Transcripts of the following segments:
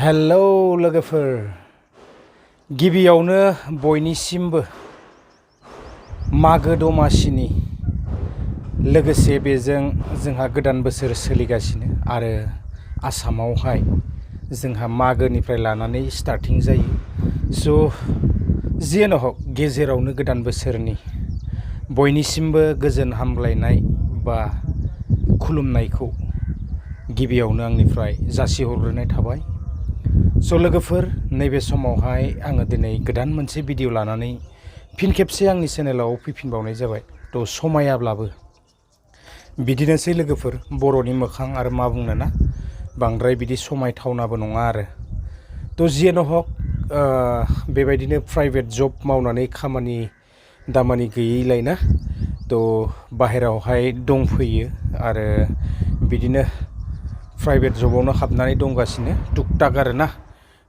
Hello लोगोफोर, गिबियावनो बयनिसिमबो मागो दमासिनि लोगोसे बेजों जोंहा गोदान बोसोर सोलिगासिनो आरो आसामावहाय जोंहा मागोनिफ्राय लानानै स्टार्टिं जायो। स' जियानो हक गेजेरावनो गोदान बोसोरनि बयनिसिमबो गोजोन हामलायनाय बा खुलुमनायखौ गिबियावनो आंनिफ्राय जासिहरग्रोनाय थाबाय। स' लोगोफोर, नैबे समावहाय आङो दिनै गोदान मोनसे भिडिअ लानानै फिन खेबसे आंनि चेनेलाव फैफिनबावनाय जाबाय। थ' समायाब्लाबो बिदिनोसै लोगोफोर, बर'नि मोखां आरो मा बुंनो ना, बांद्राय बिदि समायथावनाबो नङा आरो। थ' जियानो हक बेबायदिनो प्राइभेट जब मावनानै खामानि दामानि गैयैलाय ना, थ' बाहेरायावहाय दंफैयो आरो बिदिनो प्राइभेट जबावनो हाबनानै दंगासिनो टुकटाक आरो ना।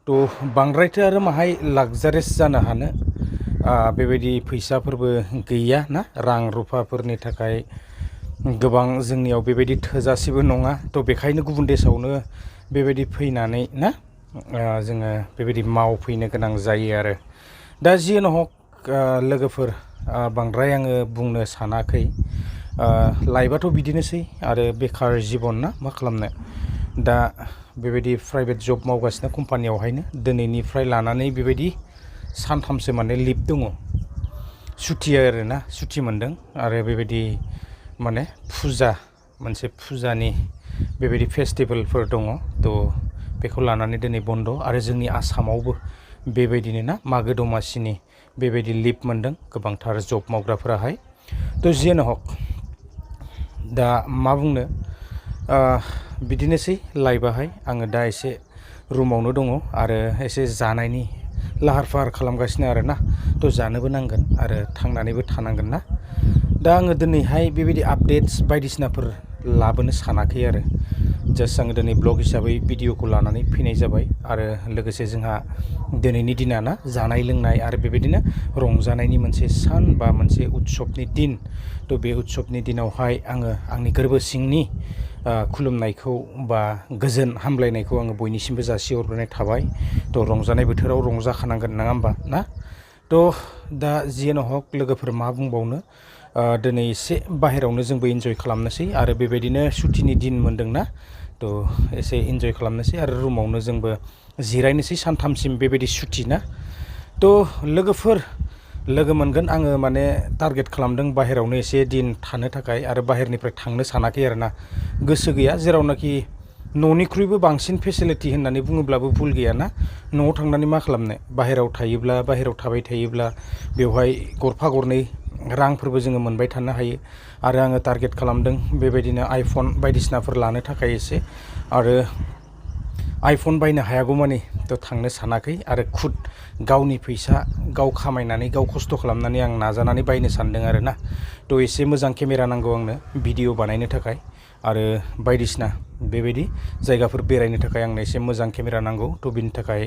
थ' बांद्रायथो आरो माहाय लाक्जारियास जानो हानो, बेबायदि फैसाफोरबो गैया ना, रां रुफाफोरनि थाखाय गोबां जोंनियाव बेबायदि थोजासेबो नङा। थ' बेखायनो गुबुन देशआवनो बेबायदि फैनानै ना जोङो बेबायदि मावफैनो गोनां जायो आरो। दा जियानो हक लोगोफोर, बांद्राय आङो बुंनो सानाखै। लाइफआथ' बिदिनोसै आरो बेखार जिबन ना, मा खालामनो। दा बेबायदि प्राइभेट जब मावगासिनो कम्पानियावहायनो दिनैनिफ्राय लानानै बेबायदि सानथामसो माने लिभ दङ, सुथि आरोना, सुथि मोनदों। आरो बेबायदि माने मोनसे फुजानि बेबायदि फेस्टिभेलफोर दङ। थ' बेखौ लानानै दिनै बन्द'। आरो जोंनि आसामावबो बेबायदिनो ना मागो दमासिनि बेबायदि लिभ मोनदों गोबांथार जब मावग्राफोराहाय। थ' जियानो हक, दा मा बुंनो, बिदिनोसै लाइफआहाय। आङो दा एसे रुमावनो दङ आरो एसे जानायनि लाहार फाहार खालामगासिनो आरो ना। थ' जानोबो नांगोन आरो थांनानैबो थानांगोन ना। दा आङो दिनैहाय बेबायदि आपडेट्स बायदिसिनाफोर लाबोनो सानाखै आरो। जास्ट आङो दिनै ब्लग हिसाबै भिडिअखौ लानानै फैनाय जाबाय। आरो लोगोसे जोंहा दिनैनि दिना ना जानाय लोंनाय आरो बेबायदिनो रंजानायनि मोनसे सान बा मोनसे उत्सबनि दिन। थ' बे उत्सबनि दिनावहाय आङो आंनि गोरबो सिंनि खुलुमनायखौ बा गोजोन हामलायनायखौ आङो बयनिसिमबो जासिहरग्रोनाय थाबाय। थ' रंजानाय बोथोराव रंजाखानांगोन नङा होमबा ना। थ' दा जियानो हक लोगोफोर, मा बुंबावनो, दिनै एसे बाहेरायावनो जोंबो इन्जय खालामनोसै आरो बेबायदिनो सुटिनि दिन मोनदोंना, थ' एसे इन्जय खालामनोसै आरो रुमावनो जोंबो जिरायनोसै सानथामसिम बेबायदि सुटि ना। थ' लोगोफोर, लोगो मोनगोन आङो माने टारगेट खालामदों बाहेरायावनो एसे दिन थानो थाखाय। आरो बाहेरनिफ्राय थांनो सानाखै आरो ना, गोसो गैया। जेरावनाखि न'निख्रुइबो बांसिन फेसिलिटि होननानै बुङोब्लाबो भुल गैयाना। न'आव थांनानै मा खालामनो, बाहेरायाव थाबाय थायोब्ला बेवहाय गरफा गरनै रांफोरबो जोङो मोनबाय थानो हायो। आरो आङो टारगेट खालामदों बेबायदिनो आइफन बायदिसिनाफोर लानो थाखाय एसे। आरो आइफन बायनो हायागौमानि थ' थांनो सानाखै। आरो खुद गावनि फैसा गाव खामायनानै गाव खस्थ' खालामनानै आं नाजानानै बायनो सानदों आरो ना। थ' एसे मोजां केमेरा नांगौ आंनो भिडिअ बानायनो थाखाय आरो बायदिसिना बेबायदि जायगाफोर बेरायनो थाखाय आंनो एसे मोजां केमेरा नांगौ। थ' बिनि थाखाय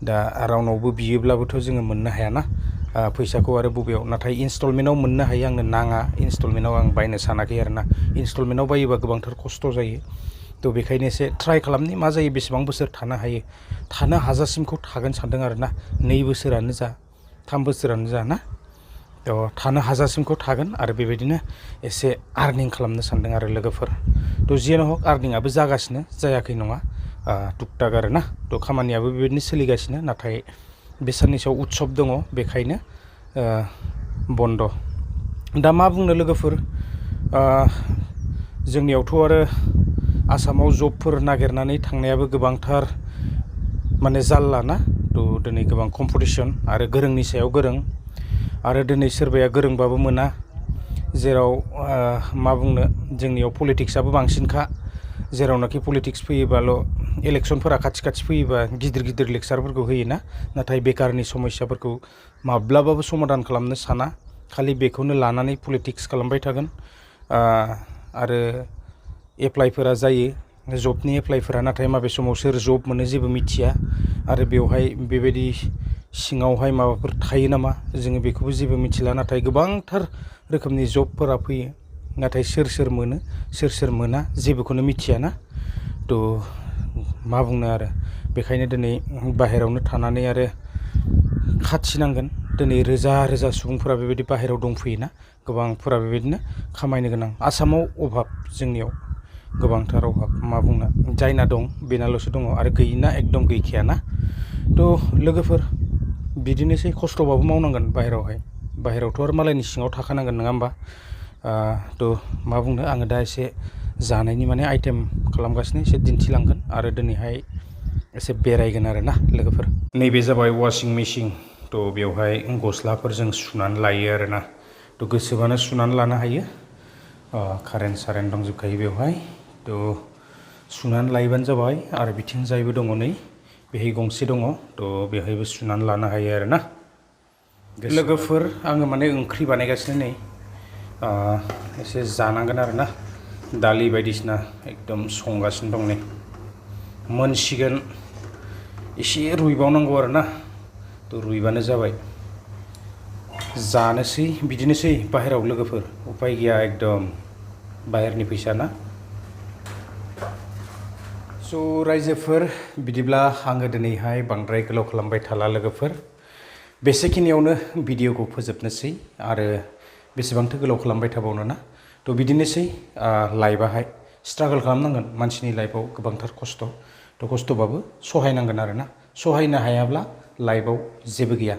दा रावनावबो बियोब्लाबोथ' जोङो मोननो हायाना फैसाखौ। आरो बबेयाव, नाथाय इनस्टलमेन्टआव मोननो हायो। आंनो नाङा, इनस्टलमेन्टआव आं बायनो सानाखै आरो ना। इनस्टलमेन्टआव बायोबा गोबांथार खस्थ' जायो। थ' बेखायनो एसे ट्राइ खालामनि मा जायो, बेसेबां बोसोर थानो हायो। थानो हाजासिमखौ थागोन सानदों आरो ना। 2 बोसोरानो जा 3 बोसोरानो जा ना, थ' थानो हाजासिमखौ थागोन। आरो बेबायदिनो एसे आर्निं खालामनो सानदों आरो लोगोफोर। थ' जियानो हक, आर्निंआबो जागासिनो, जायाखै नङा, टुकटाक आरो ना। थ' खामानियाबो बेबायदिनो सोलिगासिनो। नाथाय बे साननैसोआव उत्सब दङ, बेखायनो बन्द'। दा मा बुंनो लोगोफोर, जोंनियावथ' आरो आसामाव जबफोर नागिरनानै थांनायाबो गोबांथार माने जारला ना। थ' दिनै गोबां कम्पिटिसन आरो गोरोंनि सायाव गोरों। आरो दिनै सोरबाया गोरोंबाबो मोना। जेराव मा बुंनो, जोंनियाव पलिटिक्सआबो बांसिनखा। जेरावनाखि पलिटिक्स फैयोबाल' इलेक्सनफोरा खाथि फैयोबा गिदिर गिदिर लेक्सारफोरखौ होयोना। नाथाय बेकारनि समस्याफोरखौ माब्लाबाबो समाधान खालामनो साना, खालि बेखौनो लानानै पलिटिक्स खालामबाय थागोन। आरो एप्लाइफोरा जायो, जबनि एप्लाइफोरा, नाथाय माबे समाव सोर जब मोनो जेबो मिथिया। आरो बेवहाय बेबायदि सिङावहाय माबाफोर थायो नामा, जोङो बेखौबो जेबो मिथिला। नाथाय गोबांथार रोखोमनि जबफोरा फैयो, नाथाय सोर मोनो सोर मोना जेबोखौनो मिथियाना। थ' मा बुंनो आरो बेखायनो दिनै बाहेरायावनो थानानै आरो खाथिनांगोन। दिनै रोजा रोजा सुबुंफोरा बेबायदि बाहेरायाव दंफैयोना, गोबांफोरा बेबायदिनो खामायनो गोनां। आसामाव अभाब, जोंनियाव गोबांथार अभाब, मा बुंनो, जायना दं बेनाल'सो दङ आरो गैयिना एकदम गैखायाना। थ' लोगोफोर बिदिनोसै, खस्थ'बाबो मावनांगोन बाहेरायावहाय। बाहेरायावथ' आरो मालायनि सिङाव थाखानांगोन, नङा होमबा? थ' मा बुंनो, आङो दा एसे जानायनि माने आइटेम खालामगासिनो, एसे दिन्थिलांगोन आरो दिनैहाय एसे बेरायगोन आरो ना लोगोफोर। नैबे जाबाय वाशिं मेचिन। थ' बेवहाय गस्लाफोर जों सुनानै लायो आरो ना। थ' गोसोबानो सुनानै लानो हायो। कारेन्ट सारेन्ट दंजोबखायो बेवहाय। थ' सुनानै लायोबानो जाबाय। आरो बिथिंजायबो दङ नै, बेहाय गंसे दङ। थ' बेहायबो सुनानै लानो हायो आरो ना। लोगोफोर आङो माने ओंख्रि बानायगासिनो नै, एसे जानांगोन आरो ना। दालि बायदिसिना एकदम संगासिनो दं नै, मोनसिगोन, एसे रुइबावनांगौ आरो ना। थ' रुइबानो जाबाय, जानोसै। बिदिनोसै बाहेरायाव लोगोफोर, उपाय गैया एकदम, बाहेरनि फैसा ना। स' रायजोफोर, बिदिब्ला आङो दिनैहाय बांद्राय गोलाव खालामबाय थाला लोगोफोर, बेसेखिनियावनो भिडिअखौ फोजोबनोसै। आरो बेसेबांथो गोलाव खालामबाय थाबावनो ना। थ' बिदिनोसै, लाइफआहाय स्ट्रागोल खालामनांगोन। मानसिनि लाइफआव गोबांथार खस्थ'। थ' खस्थ'बाबो सहायनांगोन आरो ना। सहायनो हायाब्ला लाइफआव जेबो गैया।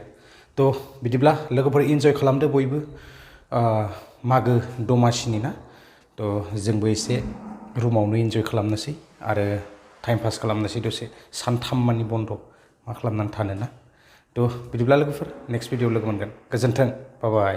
थ' बिदिब्ला लोगोफोर इन्जय खालामदो बयबो, मागो दमासिनि ना। थ' जोंबो एसे रुमावनो इन्जय खालामनोसै आरो टाइम पास खालामनोसै दसे, सानथाममानि बन्द', मा खालामनानै थानो ना। थ' बिदिब्ला लोगोफोर नेक्स्ट भिडिअ लोगो मोनगोन। गोजोन्थों, बाय बाय।